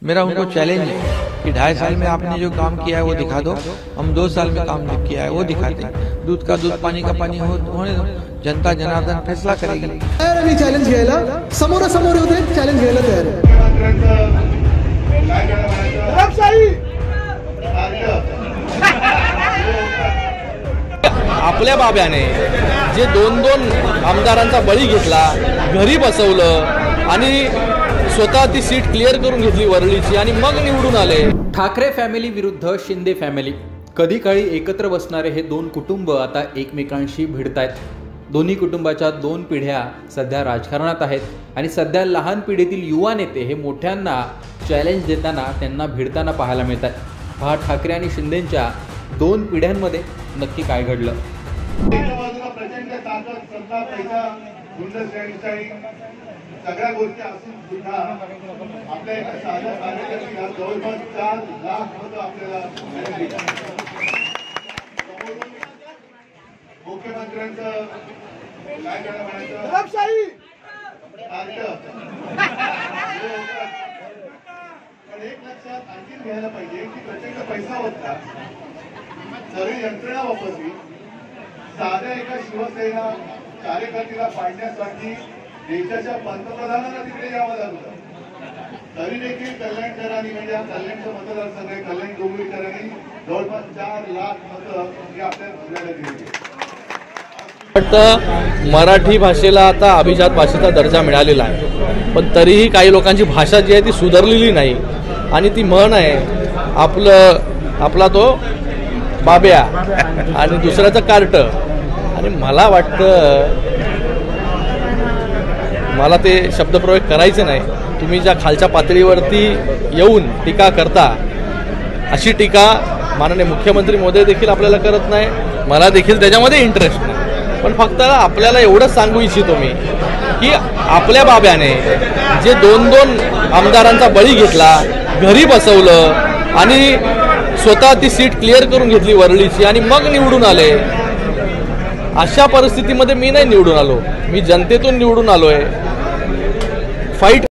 मेरा उनको चैलेंज है कि 2.5 साल में आपने जो काम किया है वो दिखा दो, हम 2 साल में काम किया है वो दिखाते हैं। दूध का दूध, पानी का पानी होने दो, जनता जनार्दन फैसला करेगी। तयार आहे चॅलेंज घ्यायला, समोरासमोर होते चॅलेंज घ्यायला तयार आपल्या बाब्याने जे 2-2 आमदारांचा बळी घेतला, घरी बसवलं आणि स्वतः ती सीट क्लिअर करून घेतली वरळीची आणि मग निवडून आले। ठाकरे फॅमिली विरुद्ध शिंदे फॅमिली, कधी काळी एकत्र बसणारे हे 2 कुटुंब आता एकमेकांशी भिडतायत। दोन्ही कुटुंबाच्या 2 पिढ्या सध्या राजकारणात आहेत आणि सध्या लहान पिढीतील युवा नेते हे मोठ्यांना चॅलेंज देताना त्यांना भिडताना पाहायला मिळतात। पहा ठाकरे आणि शिंदेंच्या 2 पिढ्यांमध्ये नक्की काय घडलं। सगळ्या गोष्टी असून सुद्धा आपल्या एका साध्या कार्यकर्त्याला जवळपास 4 लाख मतं आपल्याला मुख्यमंत्र्यांचं काय करायला म्हणायचं पण एक लक्षात आणखी घ्यायला पाहिजे की प्रचंड पैसा होता, सर्व यंत्रणा वापरली, साध्या एका शिवसेना कार्यकर्त्याला पाडण्यासाठी देशाच्या पंतप्रधानांना तिकडे यावं लागलं, तरी देखील कल्याणकरांनी म्हणजे कल्याणचं मतदारसंघ आहे, कल्याण डोंबिवलीकरांनी जवळपास 4 लाख मतं हे आपल्या जिल्ह्याला दिली। वाटतं मराठी भाषेला आता अभिजात भाषेचा दर्जा मिळालेला आहे, पण तरीही काही लोकांची भाषा जी आहे ती सुधारलेली नाही आणि ती म्हण आहे आपला तो बाब्या आणि दुसऱ्याचं कार्ट। आणि मला वाटतं मला ते शब्दप्रयोग करायचे नाही। तुम्ही ज्या खालच्या पातळीवरती येऊन टीका करता, अशी टीका माननीय मुख्यमंत्री महोदय देखील आपल्याला करत नाही, मला देखील त्याच्यामध्ये इंटरेस्ट नाही। पण फक्त आपल्याला एवढंच सांगू इच्छितो मी की आपल्या बाब्याने जे 2-2 आमदारांचा बळी घेतला, घरी बसवलं आणि स्वतः ती सीट क्लिअर करून घेतली वरळीची आणि मग निवडून आले। अशा परिस्थितीमध्ये मी नाही निवडून आलो, मी जनतेतून निवडून आलोय। फाईट